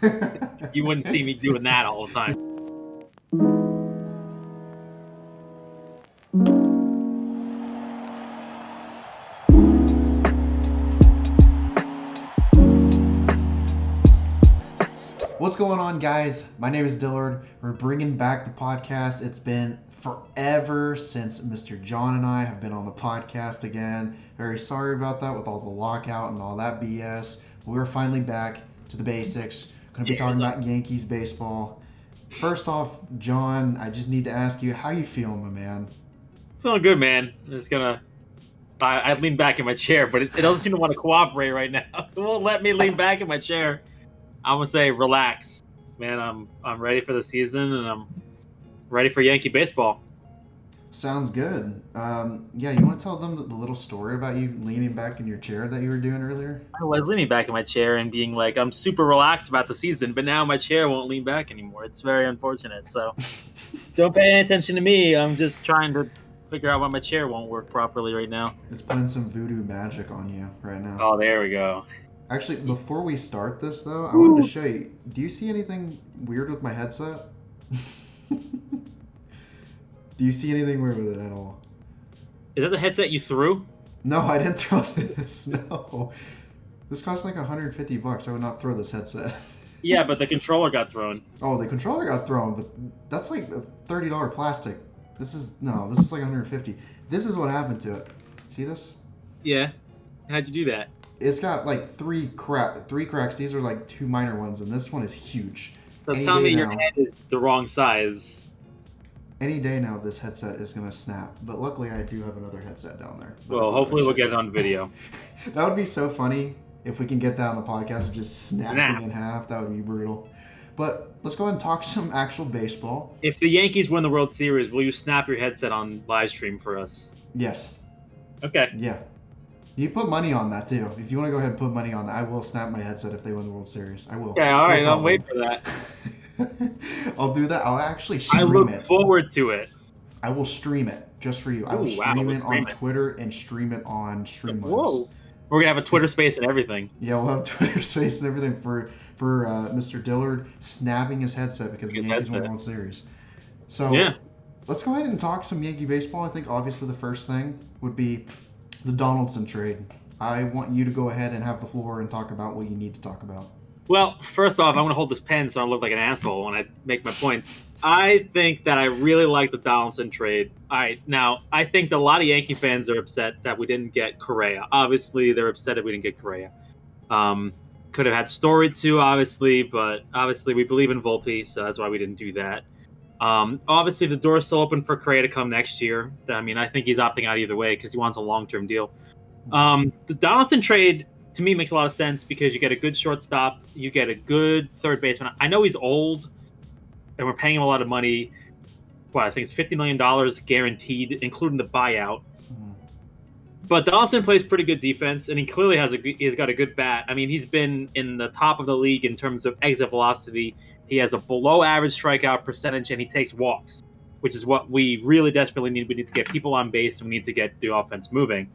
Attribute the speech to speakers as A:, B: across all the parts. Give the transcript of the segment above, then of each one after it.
A: You wouldn't see me doing that all the time.
B: What's going on, guys? My name is Dillard. We're bringing back the podcast. It's been forever since Mr. John and I have been on the podcast again. Very sorry about that with all the lockout and all that BS. We're finally back to the basics. Going to be talking about Yankees baseball. First off, John, I just need to ask you, how you feeling, my man?
A: Feeling good, man. I lean back in my chair, but it doesn't seem to want to cooperate right now. It won't let me lean back in my chair. I'm gonna say relax, man. I'm ready for the season, and I'm ready for Yankee baseball.
B: Sounds good. Yeah, you want to tell them the little story about you leaning back in your chair that you were doing earlier?
A: I was leaning back in my chair and being like, I'm super relaxed about the season, but now my chair won't lean back anymore. It's very unfortunate. So don't pay any attention to me. I'm just trying to figure out why my chair won't work properly right now.
B: It's playing some voodoo magic on you right now.
A: Oh, there we go.
B: Actually, before we start this, though, I wanted to show you. Do you see anything weird with my headset? Do you see anything weird with it at all?
A: Is that the headset you threw?
B: No, I didn't throw this. No. This cost like $150. I would not throw this headset.
A: Yeah, but the controller got thrown.
B: Oh, the controller got thrown, but that's like a $30 plastic. This is like $150. This is what happened to it. See this?
A: Yeah. How'd you do that?
B: It's got like three cracks. These are like two minor ones, and this one is huge.
A: So tell me your head is the wrong size.
B: Any day now, this headset is going to snap. But luckily, I do have another headset down there.
A: Well, hopefully we'll get it on video.
B: That would be so funny if we can get that on the podcast and just snapping in half. That would be brutal. But let's go ahead and talk some actual baseball.
A: If the Yankees win the World Series, will you snap your headset on live stream for us?
B: Yes.
A: Okay.
B: Yeah. You put money on that, too. If you want to go ahead and put money on that, I will snap my headset if they win the World Series. I will.
A: Okay, all right. I'll wait for that.
B: I'll do that. I'll actually stream it.
A: I look forward to it.
B: I will stream it just for you. I will stream it on Twitter and stream it on Streamlabs.
A: Whoa. We're going to have a Twitter space and everything.
B: Yeah, we'll have Twitter space and everything for Mr. Dillard snapping his headset because the Yankees won the World Series. So yeah. Let's go ahead and talk some Yankee baseball. I think obviously the first thing would be the Donaldson trade. I want you to go ahead and have the floor and talk about what you need to talk about.
A: Well, first off, I'm going to hold this pen so I don't look like an asshole when I make my points. I think that I really like the Donaldson trade. All right, now, I think that a lot of Yankee fans are upset that we didn't get Correa. Obviously, they're upset that we didn't get Correa. Could have had Story too, obviously, but obviously we believe in Volpe, so that's why we didn't do that. Obviously, the door's still open for Correa to come next year. I mean, I think he's opting out either way because he wants a long-term deal. The Donaldson trade, to me, makes a lot of sense because you get a good shortstop, you get a good third baseman. I know he's old, and we're paying him a lot of money. Well, I think it's $50 million guaranteed, including the buyout. But Donaldson plays pretty good defense, and he clearly he's got a good bat. I mean, he's been in the top of the league in terms of exit velocity. He has a below-average strikeout percentage, and he takes walks, which is what we really desperately need. We need to get people on base, and we need to get the offense moving.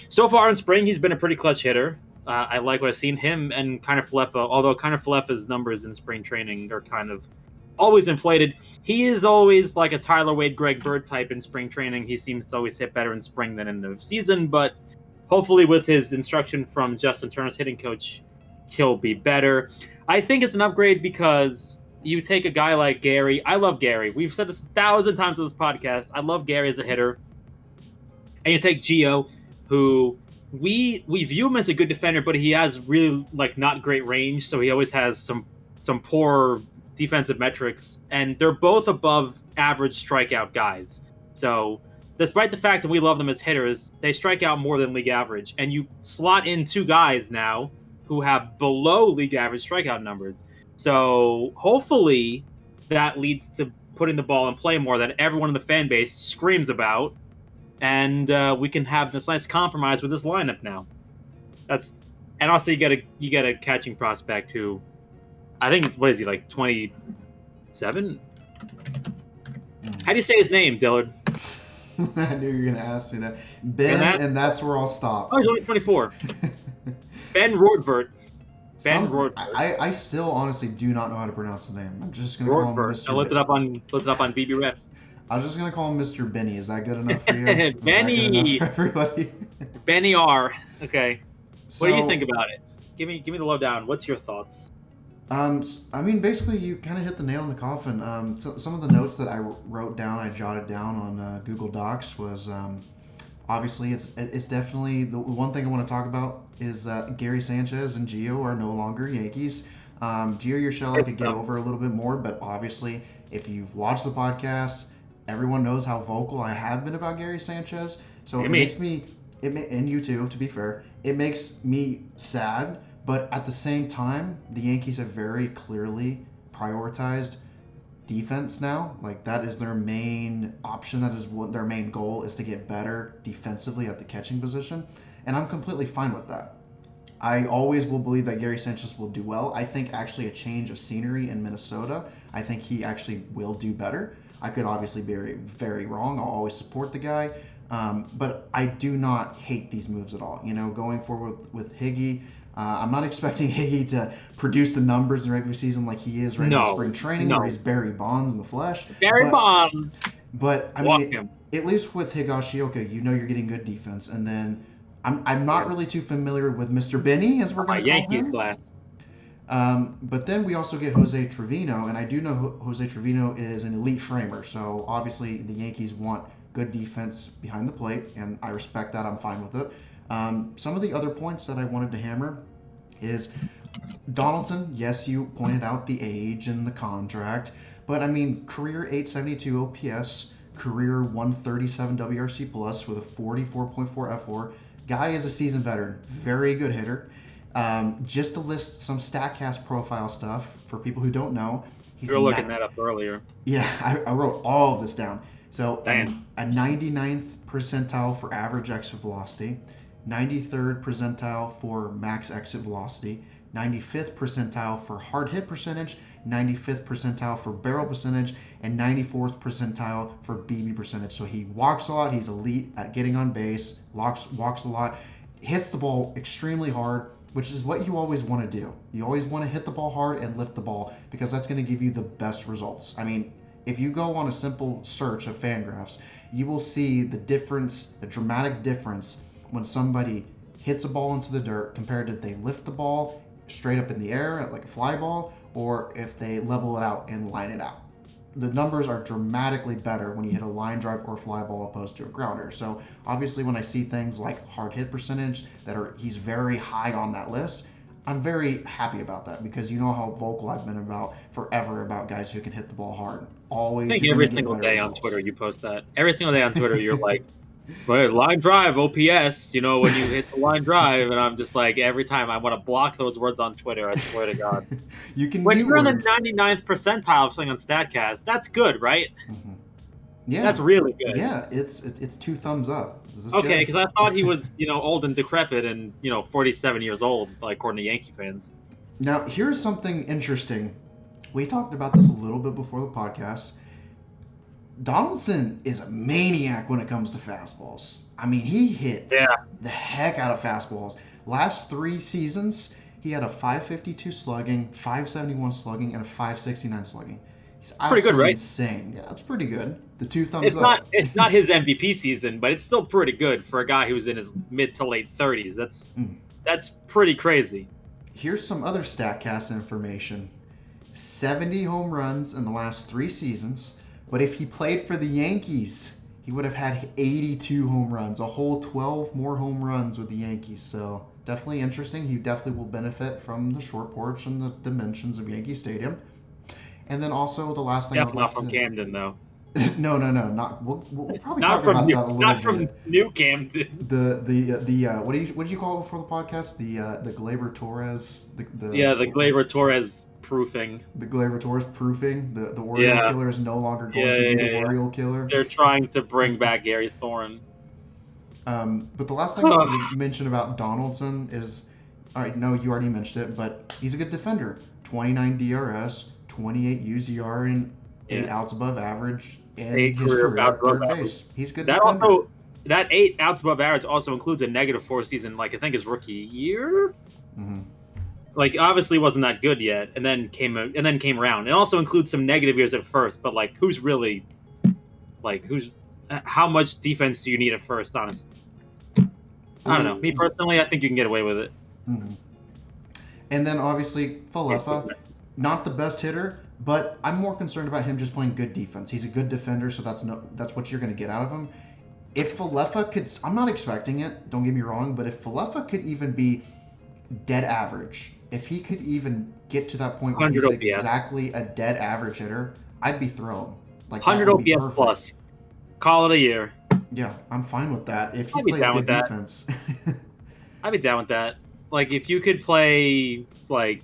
A: So far in spring, he's been a pretty clutch hitter. I like what I've seen him and Falefa, although Falefa's numbers in spring training are kind of always inflated. He is always like a Tyler Wade, Greg Bird type in spring training. He seems to always hit better in spring than in the season, but hopefully with his instruction from Justin Turner's hitting coach, he'll be better. I think it's an upgrade because you take a guy like Gary. I love Gary. We've said this 1,000 times on this podcast. I love Gary as a hitter. And you take Gio, who we view him as a good defender, but he has really not great range, so he always has some poor defensive metrics, and they're both above average strikeout guys. So despite the fact that we love them as hitters, they strike out more than league average, and you slot in two guys now who have below league average strikeout numbers. So hopefully that leads to putting the ball in play more that everyone in the fan base screams about, and we can have this nice compromise with this lineup now. And also you get a catching prospect who, I think, what is he, 27? How do you say his name, Dillard?
B: I knew you were going to ask me that. Ben, and that's where I'll stop.
A: Oh, he's only 24. Ben Roodvert. Ben
B: Some
A: Roethlisberger.
B: I still honestly do not know how to pronounce the name. I'm just gonna call him
A: Roethlisberger.
B: Mr.
A: Now look it up on BB Ref.
B: I was just gonna call him Mr. Benny. Is that good enough for you? Is that good enough
A: Benny.
B: for everybody?
A: Benny R. Okay.
B: So,
A: What do you think about it? Give me the lowdown. What's your thoughts?
B: I mean, basically, you kind of hit the nail in the coffin. So, some of the notes that I wrote down, I jotted down on Google Docs was obviously it's definitely the one thing I want to talk about is that Gary Sanchez and Gio are no longer Yankees. Gio Urshela I could get over a little bit more, but obviously, if you've watched the podcast, everyone knows how vocal I have been about Gary Sanchez. So it makes me, and you too, to be fair, it makes me sad. But at the same time, the Yankees have very clearly prioritized defense now. Like, that is their main option. That is what their main goal is, to get better defensively at the catching position. And I'm completely fine with that. I always will believe that Gary Sanchez will do well. I think actually a change of scenery in Minnesota, I think he actually will do better. I could obviously be very, very wrong. I'll always support the guy. But I do not hate these moves at all. You know, going forward with Higgy, I'm not expecting Higgy to produce the numbers in regular season like he is right now in spring training, where he's Barry Bonds in the flesh.
A: Bonds!
B: But, I mean, at least with Higashioka, you know you're getting good defense. And then I'm not really too familiar with Mr. Benny, as we're going to call
A: Yankees
B: him.
A: class.
B: But then we also get Jose Trevino, and I do know Jose Trevino is an elite framer. So, obviously, the Yankees want good defense behind the plate, and I respect that. I'm fine with it. Some of the other points that I wanted to hammer is Donaldson. Yes, you pointed out the age and the contract, but I mean, career 872 OPS, career 137 WRC plus with a 44.4 F4. Guy is a seasoned veteran, very good hitter. Just to list some StatCast profile stuff for people who don't know,
A: you were looking that up earlier.
B: Yeah, I wrote all of this down. So a 99th percentile for average exit velocity, 93rd percentile for max exit velocity, 95th percentile for hard hit percentage, 95th percentile for barrel percentage, and 94th percentile for BB percentage. So he walks a lot. He's elite at getting on base, walks a lot, hits the ball extremely hard, which is what you always want to do. You always want to hit the ball hard and lift the ball, because that's going to give you the best results. I mean, if you go on a simple search of Fangraphs, you will see the difference, the dramatic difference, when somebody hits a ball into the dirt compared to if they lift the ball straight up in the air like a fly ball, or if they level it out and line it out. The numbers are dramatically better when you hit a line drive or fly ball opposed to a grounder. So obviously, when I see things like hard hit percentage he's very high on that list, I'm very happy about that, because you know how vocal I've been forever about guys who can hit the ball hard. Always.
A: I think every single day on Twitter you post that. Every single day on Twitter you're like, but line drive OPS, you know, when you hit the line drive, and I'm just like, every time I want to block those words on Twitter, I swear to God.
B: You can
A: when you're in the 99th percentile of something on StatCast, that's good, right?
B: Mm-hmm. Yeah,
A: that's really good.
B: Yeah, it's 2 thumbs up. Is this
A: okay? Because I thought he was, old and decrepit, and 47 years old, like according to Yankee fans.
B: Now, here's something interesting. We talked about this a little bit before the podcast. Donaldson is a maniac when it comes to fastballs. I mean, he hits the heck out of fastballs. Last 3 seasons, he had a 552 slugging, 571 slugging, and a 569 slugging. He's
A: pretty good, right?
B: Insane. Yeah, that's pretty good. The 2 thumbs up.
A: It's not his MVP season, but it's still pretty good for a guy who's in his mid to late 30s. That's pretty crazy.
B: Here's some other StatCast information. 70 home runs in the last 3 seasons. But if he played for the Yankees, he would have had 82 home runs, a whole 12 more home runs with the Yankees. So definitely interesting. He definitely will benefit from the short porch and the dimensions of Yankee Stadium. And then also the last thing.
A: Definitely not from Camden, though.
B: No. Not. We'll probably talk about that a little bit.
A: Not from New Camden.
B: The what did you call it before the podcast? The Gleyber Torres. The
A: Gleyber Torres proofing.
B: The Gleyber Torres proofing. The Oriole killer is no longer going to be the Oriole killer.
A: They're trying to bring back Gary Thorne.
B: But the last thing you mentioned about Donaldson is, all right, no, you already mentioned it, but he's a good defender. 29 DRS, 28 UZR, and 8 outs above average, and his career at third base. He's a good defender.
A: That 8 outs above average also includes a -4 season, like I think his rookie year.
B: Mm-hmm.
A: Like obviously wasn't that good yet, and then came around. It also includes some negative years at first, but like who's really like who's how much defense do you need at first? Honestly, I don't know. Me personally, I think you can get away with it.
B: Mm-hmm. And then obviously Falefa, not the best hitter, but I'm more concerned about him just playing good defense. He's a good defender, so that's what you're going to get out of him. If Falefa could, I'm not expecting it, don't get me wrong, but if Falefa could even be dead average, if he could even get to that point where he's
A: OPS.
B: exactly a dead average hitter, I'd be thrilled.
A: Like 100 OPS plus, call it a year.
B: Yeah, I'm fine with that. If he plays good defense,
A: I'd be down with that. Like if you could play like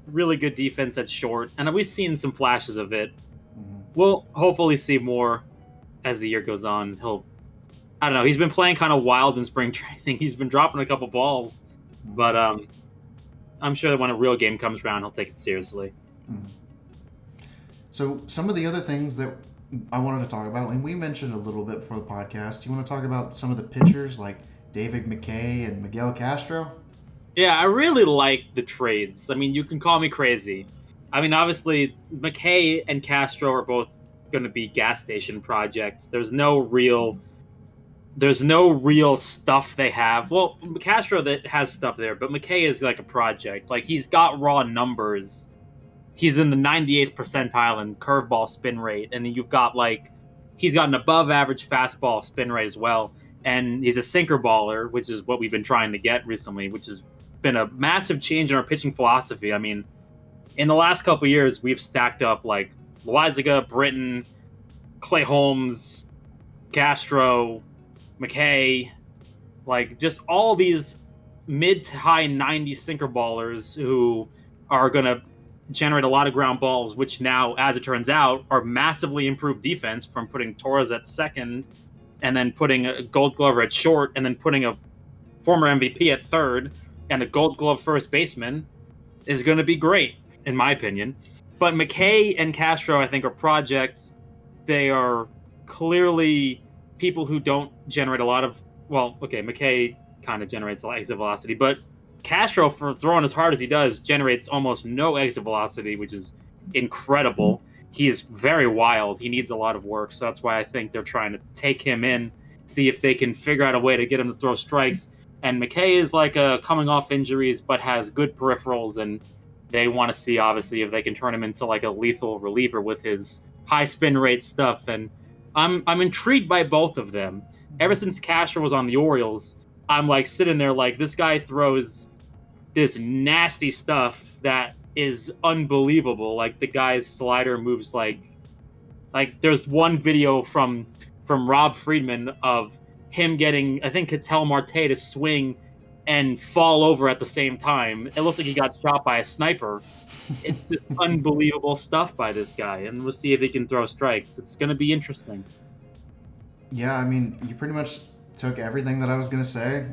A: really good defense at short, and we've seen some flashes of it. Mm-hmm. We'll hopefully see more as the year goes on. I don't know. He's been playing kind of wild in spring training. He's been dropping a couple balls, mm-hmm. but I'm sure that when a real game comes around, he'll take it seriously.
B: Mm-hmm. So some of the other things that I wanted to talk about, and we mentioned a little bit before the podcast. Do you want to talk about some of the pitchers like David McKay and Miguel Castro?
A: Yeah, I really like the trades. I mean, you can call me crazy. I mean, obviously, McKay and Castro are both going to be gas station projects. There's no real stuff they have. Well, Castro that has stuff there, but McKay is like a project. Like he's got raw numbers. He's in the 98th percentile in curveball spin rate, and then you've got he's got an above average fastball spin rate as well, and he's a sinker baller, which is what we've been trying to get recently, which has been a massive change in our pitching philosophy. I mean, in the last couple of years, we've stacked up like Loizaga, Britton, Clay Holmes, Castro, McKay, like just all these mid to high 90 sinker ballers who are going to generate a lot of ground balls, which now, as it turns out, are massively improved defense from putting Torres at second and then putting a Gold Glover at short and then putting a former MVP at third and a Gold Glove first baseman is going to be great, in my opinion. But McKay and Castro, I think, are projects. They are clearly people who don't generate a lot of... Well, okay, McKay kind of generates a lot of exit velocity, but Castro, for throwing as hard as he does, generates almost no exit velocity, which is incredible. He's very wild. He needs a lot of work, so that's why I think they're trying to take him in, see if they can figure out a way to get him to throw strikes. And McKay is like coming off injuries, but has good peripherals, and they want to see, obviously, if they can turn him into like a lethal reliever with his high spin rate stuff. And I'm intrigued by both of them. Ever since Castro was on the Orioles, I'm like sitting there like, this guy throws this nasty stuff that is unbelievable. Like the guy's slider moves like there's one video from Rob Friedman of him getting, I think, Ketel Marte to swing and fall over at the same time. It looks like he got shot by a sniper. It's just unbelievable stuff by this guy, and we'll see if he can throw strikes. It's going to be interesting.
B: Yeah, I mean, you pretty much took everything that I was going to say.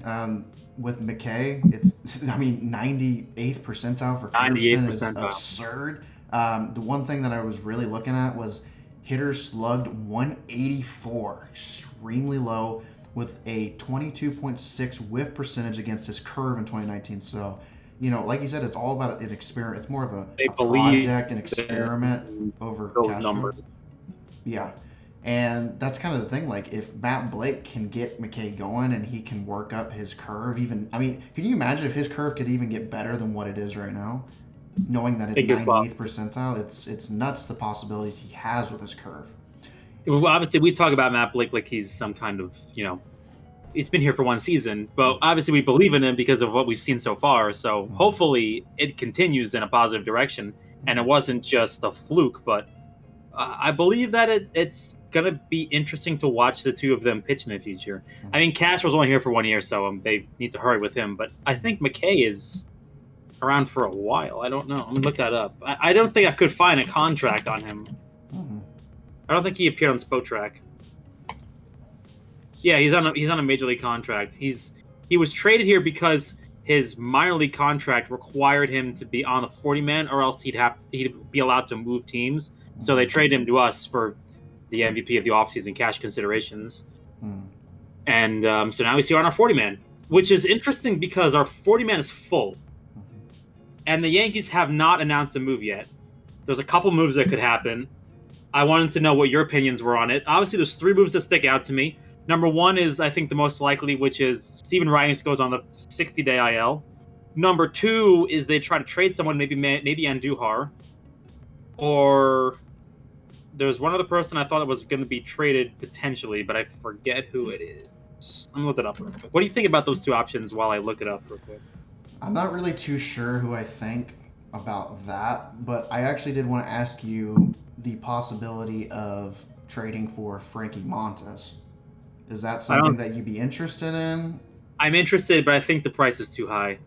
B: With McKay, it's 98th percentile for curve spin is absurd. The one thing that I was really looking at was hitters slugged 184, extremely low, with a 22.6 whiff percentage against his curve in 2019. So, like you said, it's all about an experiment. It's more of a project, an experiment over Castro. Numbers. Yeah. And that's kind of the thing. Like, if Matt Blake can get McKay going and he can work up his curve, can you imagine if his curve could even get better than what it is right now? Knowing that it's 98th percentile, it's nuts the possibilities he has with his curve.
A: Well, obviously, we talk about Matt Blake like he's some kind of, he's been here for one season, but obviously we believe in him because of what we've seen so far. So hopefully it continues in a positive direction, and it wasn't just a fluke, but I believe that it's going to be interesting to watch the two of them pitch in the future. I mean, Castro's only here for 1 year, so they need to hurry with him, but I think McKay is around for a while. I don't know. I'm going to look that up. I don't think I could find a contract on him. I don't think he appeared on Spotrac. Yeah, he's on a major league contract. He was traded here because his minor league contract required him to be on a 40-man, or else he'd be allowed to move teams. So they traded him to us for the MVP of the offseason cash considerations. And so now we see on our 40-man, which is interesting because our 40-man is full. and the Yankees have not announced a move yet. There's a couple moves that could happen. I wanted to know what your opinions were on it. Obviously, there's three moves that stick out to me. Number one is, I think, the most likely, which is Steven Reyes goes on the 60-day IL. Number two is they try to trade someone, maybe Andujar. Or there's one other person I thought it was going to be traded potentially, but I forget who it is. I'm going to look it up real quick. What do you think about those two options while I look it up real quick?
B: I'm not really too sure who I think about that, but I actually did want to ask you the possibility of trading for Frankie Montas. Is that something that you'd be interested in?
A: I'm interested, but I think the price is too high.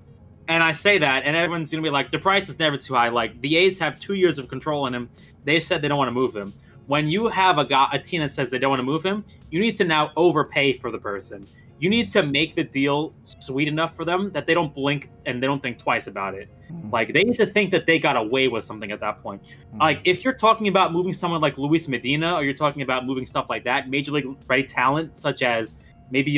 A: And I say that, and everyone's going to be like, the price is never too high. Like, the A's have 2 years of control in him. They said they don't want to move him. When you have a team that says they don't want to move him, you need to now overpay for the person. You need to make the deal sweet enough for them that they don't blink and they don't think twice about it.
B: Mm-hmm.
A: Like, they need to think that they got away with something at that point. Mm-hmm. Like, if you're talking about moving someone like Luis Medina, or you're talking about moving stuff like that, major league ready talent, such as maybe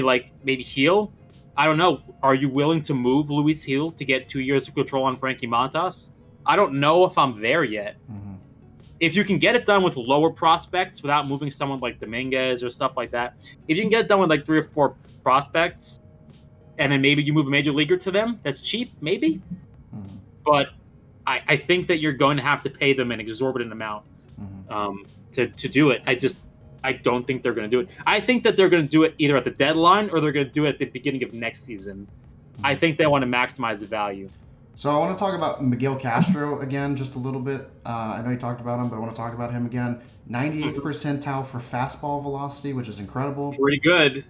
A: Heel, I don't know. Are you willing to move Luis Heel to get 2 years of control on Frankie Montas? I don't know if I'm there yet.
B: Mm-hmm.
A: If you can get it done with lower prospects without moving someone like Dominguez or stuff like that, if you can get it done with like 3 or 4 prospects, and then maybe you move a major leaguer to them, that's cheap, maybe.
B: Mm-hmm.
A: But I think that you're going to have to pay them an exorbitant amount to do it. I don't think they're going to do it. I think that they're going to do it either at the deadline or they're going to do it at the beginning of next season. Mm-hmm. I think they want to maximize the value.
B: So I want to talk about Miguel Castro again just a little bit. I know you talked about him, but I want to talk about him again. 98th percentile for fastball velocity, which is incredible.
A: Pretty good.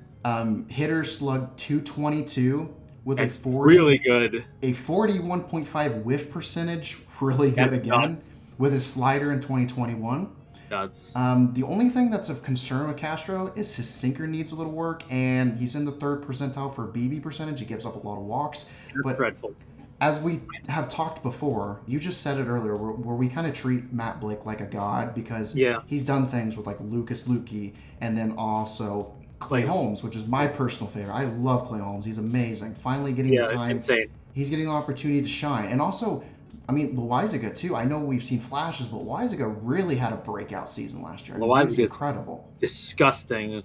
B: Hitter slug 222 with
A: That's
B: a 40,
A: really good.
B: A 41.5 whiff percentage, really good
A: That's
B: again.
A: nuts.
B: With his slider in 2021.
A: Nuts.
B: The only thing that's of concern with Castro is his sinker needs a little work, and he's in the 3rd percentile for BB percentage. He gives up a lot of walks.
A: That's dreadful.
B: As we have talked before, you just said it earlier, where we kind of treat Matt Blake like a god because he's done things with like Lucas Luque and then also Clay Holmes, which is my personal favorite. I love Clay Holmes. He's amazing. Finally getting the time.
A: Insane.
B: He's getting the opportunity to shine. And also, I mean, Loaizaga too. I know we've seen flashes, but Loaizaga really had a breakout season last year. Loaizaga was incredible.
A: Disgusting.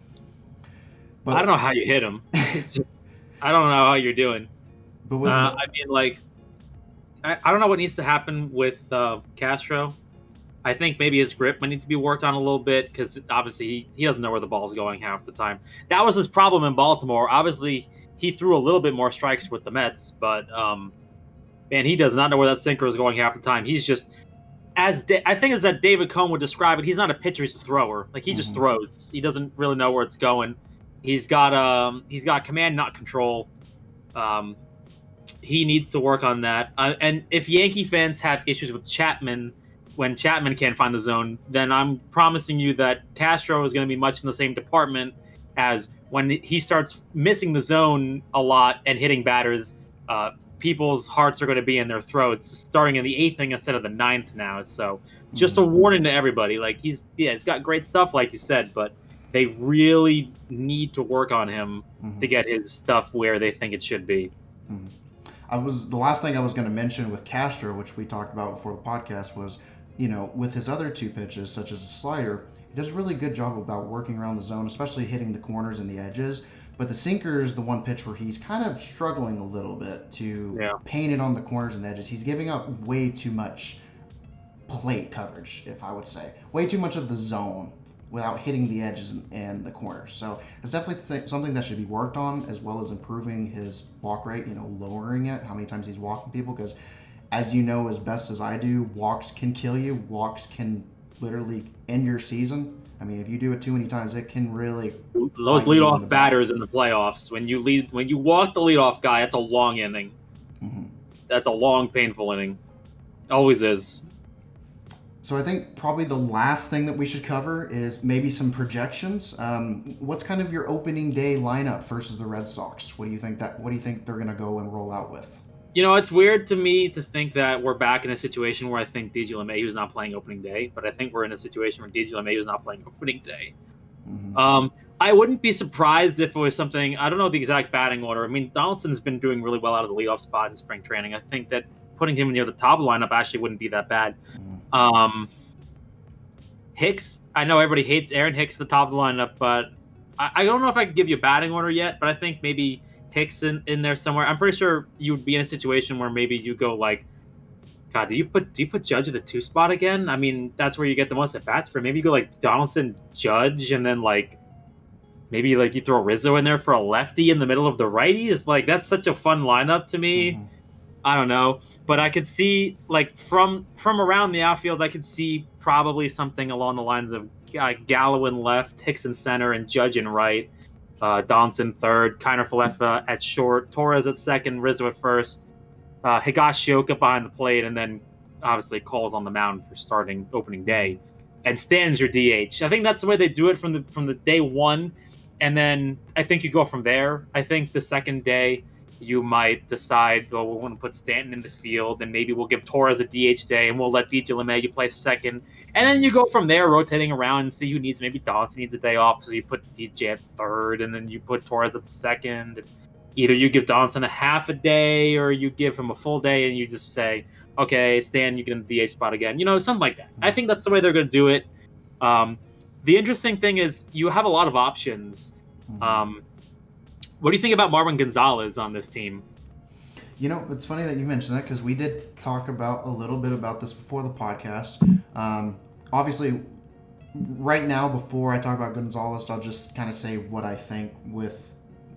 B: But
A: I don't know how you hit him. I don't know how you're doing.
B: But
A: I mean, like, I don't know what needs to happen with Castro. I think maybe his grip might need to be worked on a little bit because obviously he doesn't know where the ball's going half the time. That was his problem in Baltimore. Obviously, he threw a little bit more strikes with the Mets, but man, he does not know where that sinker is going half the time. He's just, I think as that David Cohn would describe it, he's not a pitcher, he's a thrower. Like, he just throws. He doesn't really know where it's going. He's got command, not control. He needs to work on that. And if Yankee fans have issues with Chapman, when Chapman can't find the zone, then I'm promising you that Castro is going to be much in the same department as when he starts missing the zone a lot and hitting batters. People's hearts are going to be in their throats, starting in the 8th inning instead of the 9th now. So just a warning to everybody. Like, he's got great stuff, like you said, but they really need to work on him to get his stuff where they think it should be.
B: The last thing I was going to mention with Castro, which we talked about before the podcast, was, with his other 2 pitches, such as a slider, he does a really good job about working around the zone, especially hitting the corners and the edges. But the sinker is the one pitch where he's kind of struggling a little bit to paint it on the corners and edges. He's giving up way too much plate coverage, if I would say. Way too much of the zone without hitting the edges and the corners. So it's definitely something that should be worked on, as well as improving his walk rate, lowering it, how many times he's walking people. Because as you know, as best as I do, walks can kill you. Walks can literally end your season. I mean, if you do it too many times, it can really...
A: Those leadoff batters in the playoffs, when you walk the leadoff guy, that's a long inning. That's a long, painful inning. Always is.
B: So I think probably the last thing that we should cover is maybe some projections. What's kind of your opening day lineup versus the Red Sox? What do you think they're going to go and roll out with?
A: It's weird to me to think that we're back in a situation where I think DJ LeMahieu is not playing opening day, but I think we're in a situation where DJ LeMahieu is not playing opening day. I wouldn't be surprised if it was something, I don't know the exact batting order. I mean, Donaldson's been doing really well out of the leadoff spot in spring training. I think that putting him near the top of the lineup actually wouldn't be that bad. Hicks, I know everybody hates Aaron Hicks at the top of the lineup, but I don't know if I could give you a batting order yet, but I think maybe Hicks in there somewhere. I'm pretty sure you would be in a situation where maybe you go like, God, do you put Judge at the 2 spot again? I mean, that's where you get the most at bats for. Maybe you go like Donaldson, Judge, and then like maybe like you throw Rizzo in there for a lefty in the middle of the righties. Like that's such a fun lineup to me.
B: Mm-hmm.
A: I don't know, but I could see like from around the outfield, I could see probably something along the lines of Gallo in left, Hicks in center, and Judge in right. Donaldson third, Kiner Falefa at short, Torres at second, Rizzo at first, Higashioka behind the plate, and then obviously Cole's on the mound for starting opening day, and Stanton's your DH. I think that's the way they do it from the day one, and then I think you go from there. I think the second day you might decide, well, we want to put Stanton in the field, and maybe we'll give Torres a DH day, and we'll let DJ LeMahieu play second. And then you go from there, rotating around and see who needs, maybe Donaldson needs a day off, so you put DJ at third, and then you put Torres at second. Either you give Donaldson a half a day, or you give him a full day, and you just say, okay, Stan, you get in the DH spot again. Something like that. I think that's the way they're going to do it. The interesting thing is you have a lot of options. What do you think about Marwin Gonzalez on this team?
B: It's funny that you mentioned that because we did talk about a little bit about this before the podcast. Obviously, right now, before I talk about Gonzalez, I'll just kind of say what I think with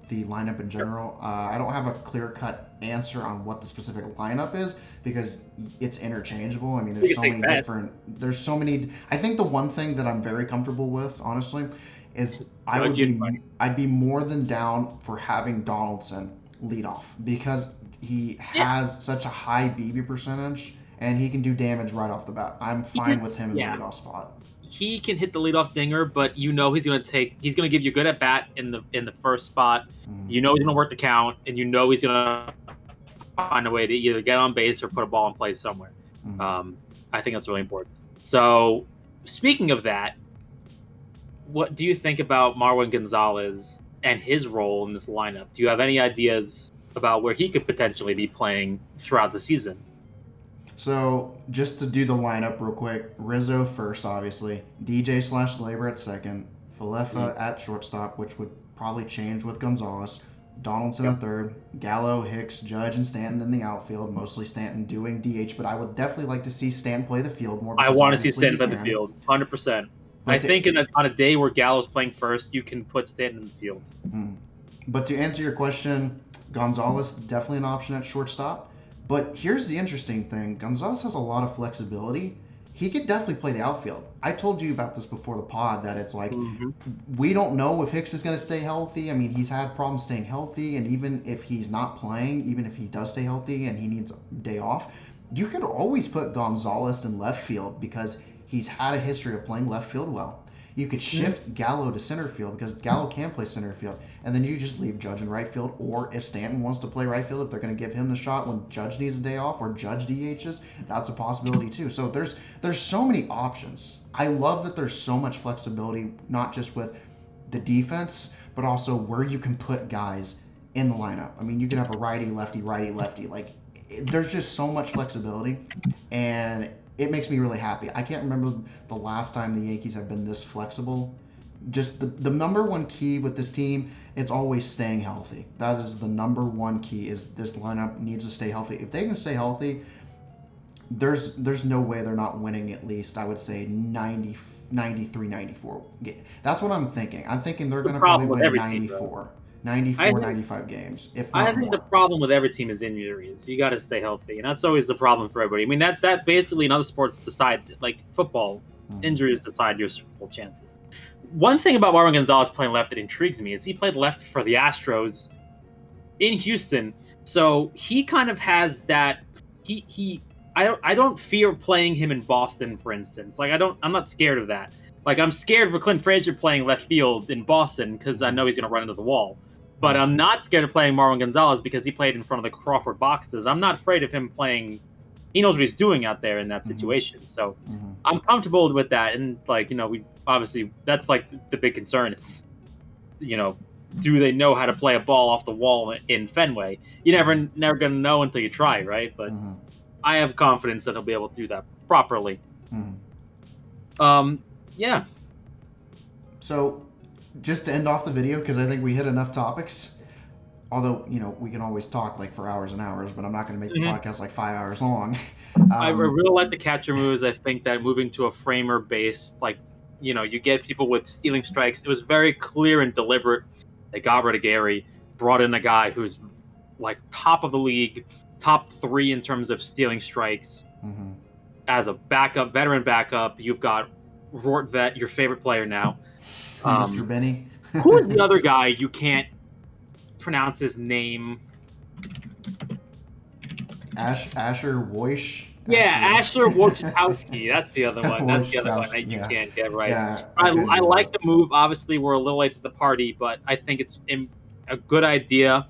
B: the lineup in general. I don't have a clear-cut answer on what the specific lineup is because it's interchangeable. I mean, there's so many different. There's so many. I think the one thing that I'm very comfortable with, honestly, is I'd be more than down for having Donaldson lead off because he has such a high BB percentage and he can do damage right off the bat. I'm fine with him in the leadoff spot.
A: He can hit the leadoff dinger, but he's going to give you a good at bat in the first spot. He's going to work the count, and he's going to find a way to either get on base or put a ball in play somewhere. I think that's really important. So, speaking of that, what do you think about Marwin Gonzalez and his role in this lineup? Do you have any ideas about where he could potentially be playing throughout the season?
B: So, just to do the lineup real quick, Rizzo first, obviously. DJ/Glaber at second. Falefa at shortstop, which would probably change with Gonzalez. Donaldson at third. Gallo, Hicks, Judge, and Stanton in the outfield. Mostly Stanton doing DH, but I would definitely like to see Stanton play the field more.
A: I want to see Stanton play the field, 100%. I think on a day where Gallo's playing first, you can put Stanton in the field.
B: But to answer your question, Gonzalez, definitely an option at shortstop. But here's the interesting thing. Gonzalez has a lot of flexibility. He could definitely play the outfield. I told you about this before the pod, that it's like we don't know if Hicks is going to stay healthy. I mean, he's had problems staying healthy, and even if he's not playing, even if he does stay healthy and he needs a day off, you could always put Gonzalez in left field because he's had a history of playing left field well. You could shift Gallo to center field because Gallo can play center field, and then you just leave Judge in right field. Or if Stanton wants to play right field, if they're going to give him the shot when Judge needs a day off or Judge DHs, that's a possibility too. So there's so many options. I love that there's so much flexibility, not just with the defense, but also where you can put guys in the lineup. I mean, you can have a righty, lefty, righty, lefty. Like, there's just so much flexibility, and it makes me really happy. I can't remember the last time the Yankees have been this flexible. Just the number one key with this team, it's always staying healthy. That is the number one key, is this lineup needs to stay healthy. If they can stay healthy, there's no way they're not winning at least, I would say, 93, 94. That's what I'm thinking. I'm thinking they're going to probably win 94. 95 games. If not
A: I think
B: more.
A: the problem with every team is injuries. You got to stay healthy, and that's always the problem for everybody. I mean, that basically in other sports decides, like football, injuries decide your Super Bowl chances. One thing about Marwin Gonzalez playing left that intrigues me is he played left for the Astros in Houston, so he kind of has that. I don't fear playing him in Boston, for instance. Like I'm not scared of that. Like I'm scared for Clint Frazier playing left field in Boston because I know he's going to run into the wall. But I'm not scared of playing Marwin Gonzalez because he played in front of the Crawford boxes. I'm not afraid of him playing. He knows what he's doing out there in that situation. So I'm comfortable with that. And we obviously, that's like the big concern is, do they know how to play a ball off the wall in Fenway? You're never going to know until you try, right? But I have confidence that he'll be able to do that properly.
B: Mm-hmm.
A: Yeah.
B: So, just to end off the video, because I think we hit enough topics. Although, we can always talk like for hours and hours, but I'm not going to make the podcast like 5 hours long.
A: I really like the catcher moves. I think that moving to a framer base, like, you get people with stealing strikes. It was very clear and deliberate. They got rid of Gary, brought in a guy who's like top of the league, top 3 in terms of stealing strikes.
B: Mm-hmm.
A: As a backup, veteran backup, you've got Rortvet, your favorite player now.
B: Mr. Benny.
A: Who is the other guy you can't pronounce his name?
B: Asher Wojciechowski.
A: Yeah, Asher Wojciechowski. That's the other one. That's the other one that you can't get right.
B: Yeah,
A: I like the move. Obviously, we're a little late to the party, but I think it's a good idea.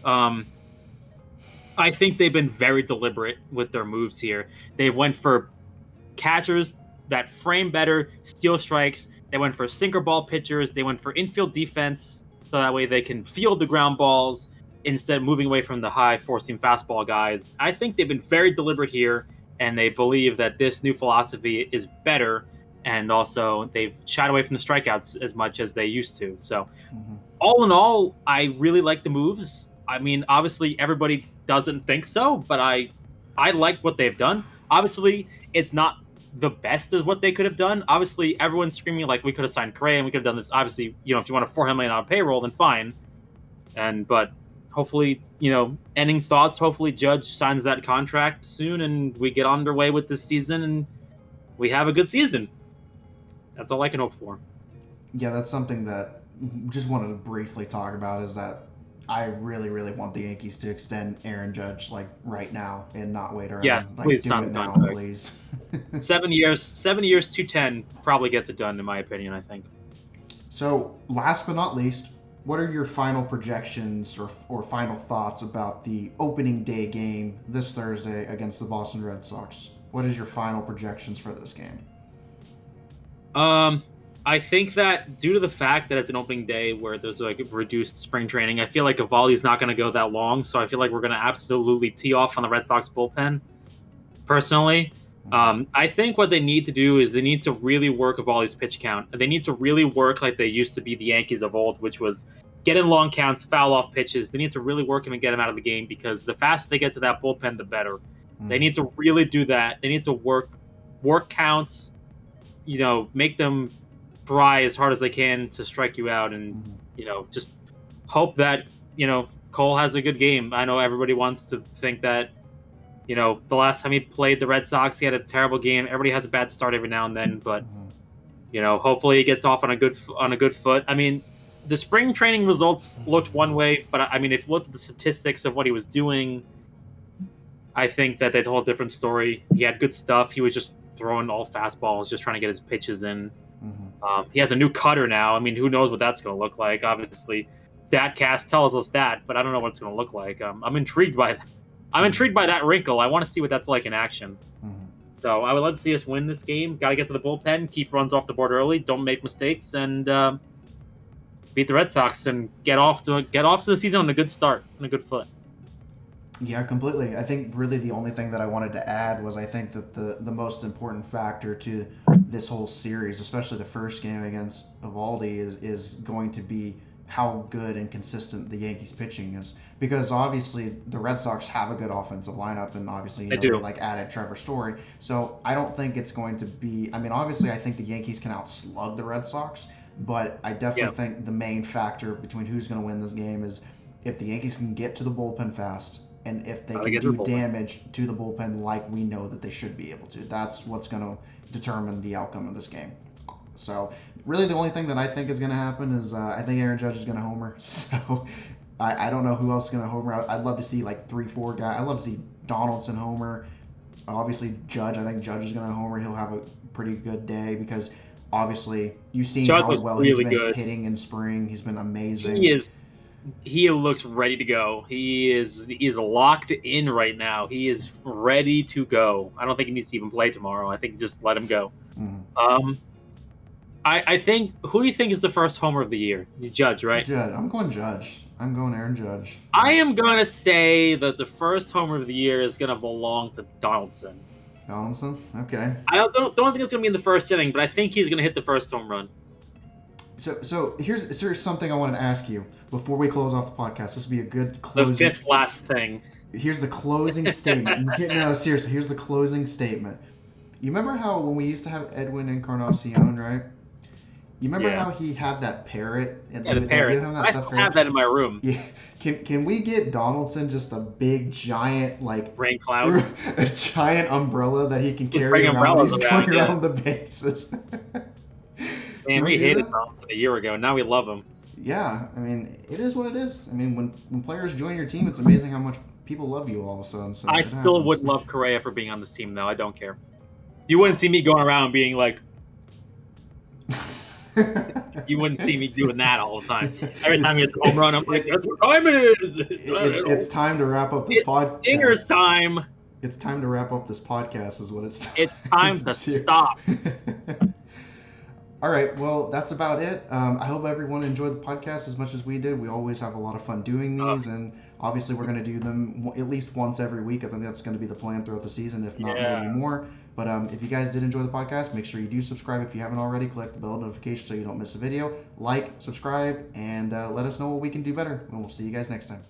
A: I think they've been very deliberate with their moves here. They went for catchers that frame better, steal strikes. They went for sinker ball pitchers. They went for infield defense, so that way they can field the ground balls instead of moving away from the high four-seam fastball guys. I think they've been very deliberate here, and they believe that this new philosophy is better, and also they've shied away from the strikeouts as much as they used to. So, all in all, I really like the moves. I mean, obviously, everybody doesn't think so, but I like what they've done. Obviously, it's not the best of what they could have done. Obviously, everyone's screaming like we could have signed Correa and we could have done this. Obviously, if you want a $400 million payroll, then fine. But hopefully, ending thoughts. Hopefully, Judge signs that contract soon, and we get underway with this season, and we have a good season. That's all I can hope for.
B: Yeah, that's something that just wanted to briefly talk about. Is that I really, really want the Yankees to extend Aaron Judge like right now and not wait around.
A: Yes,
B: like,
A: please
B: do
A: sign
B: it now,
A: contract.
B: please.
A: 7 years, 210 probably gets it done, in my opinion. I think.
B: So, last but not least, what are your final projections or final thoughts about the opening day game this Thursday against the Boston Red Sox? What is your final projections for this game?
A: I think that due to the fact that it's an opening day where there's like reduced spring training, I feel like Eovaldi's not going to go that long. So I feel like we're going to absolutely tee off on the Red Sox bullpen. Personally, I think what they need to do is they need to really work Eovaldi's pitch count. They need to really work like they used to be the Yankees of old, which was get in long counts, foul off pitches. They need to really work him and get him out of the game because the faster they get to that bullpen, the better. They need to really do that. They need to work counts, make them try as hard as they can to strike you out and, just hope that, Cole has a good game. I know everybody wants to think that, the last time he played the Red Sox, he had a terrible game. Everybody has a bad start every now and then, but, hopefully he gets off on a good foot. I mean, the spring training results looked one way, but I mean, if you looked at the statistics of what he was doing, I think that they told a different story. He had good stuff. He was just throwing all fastballs, just trying to get his pitches in. He has a new cutter now. I mean, who knows what that's going to look like? Obviously, StatCast tells us that, but I don't know what it's going to look like. I'm intrigued by that. I'm intrigued by that wrinkle. I want to see what that's like in action. So I would love to see us win this game. Got to get to the bullpen, keep runs off the board early, don't make mistakes, and beat the Red Sox and get off to the season on a good start, on a good foot.
B: Yeah, completely. I think really the only thing that I wanted to add was I think that the most important factor to this whole series, especially the first game against Eovaldi, is going to be how good and consistent the Yankees pitching is. Because obviously the Red Sox have a good offensive lineup, and obviously they added Trevor Story. So I don't think it's going to be. I mean, obviously I think the Yankees can outslug the Red Sox, but I definitely think the main factor between who's going to win this game is if the Yankees can get to the bullpen fast. And if they can do damage to the bullpen like we know that they should be able to. That's what's going to determine the outcome of this game. So, really the only thing that I think is going to happen is I think Aaron Judge is going to homer. So, I don't know who else is going to homer. I'd love to see like 3-4 guys. I'd love to see Donaldson homer. Obviously, Judge. I think Judge is going to homer. He'll have a pretty good day because obviously you've seen how well he's been hitting in spring. He's been amazing.
A: He looks ready to go. He is locked in right now. He is ready to go. I don't think he needs to even play tomorrow. I think just let him go. I think. Who do you think is the first homer of the year? You Judge, right?
B: Judge. I'm going Judge. I'm going Aaron Judge.
A: I am gonna say that the first homer of the year is gonna belong to Donaldson.
B: Donaldson. Okay.
A: I don't think it's gonna be in the first inning, but I think he's gonna hit the first home run.
B: So here's something I wanted to ask you before we close off the podcast. This would be a good
A: The
B: closing.
A: fifth last thing.
B: Here's the closing statement. No, seriously, here's the closing statement. You remember how when we used to have Edwin Encarnacion, right? You remember
A: Yeah.
B: how he had that parrot? And
A: Yeah, the
B: they
A: parrot.
B: gave him that
A: I
B: stuffed
A: still have that in my room.
B: Yeah. Can we get Donaldson just a big giant
A: Rain cloud.
B: a giant umbrella that he can
A: Just
B: carry
A: bring
B: around when
A: umbrellas
B: he's
A: around,
B: going
A: yeah.
B: around the bases?
A: Man,
B: we
A: we
B: do
A: hated
B: that?
A: Donaldson a year ago. Now we love him.
B: Yeah, I mean, it is what it is. I mean, when players join your team, it's amazing how much people love you all of a sudden. So
A: I
B: it
A: still
B: happens.
A: would love Correa for being on this team, though. I don't care. You wouldn't see me going around being like, you wouldn't see me doing that all the time. Every time he hits a home run, I'm like, that's what time it is.
B: It's time to wrap up this podcast.
A: Dinger's time.
B: It's time to wrap up this podcast, is what it's time.
A: It's time to
B: do.
A: stop.
B: All right, well, that's about it. I hope everyone enjoyed the podcast as much as we did. We always have a lot of fun doing these, and obviously we're going to do them at least once every week. I think that's going to be the plan throughout the season, if not maybe more. But if you guys did enjoy the podcast, make sure you do subscribe if you haven't already. Click the bell notification so you don't miss a video. Like, subscribe, and let us know what we can do better. And we'll see you guys next time.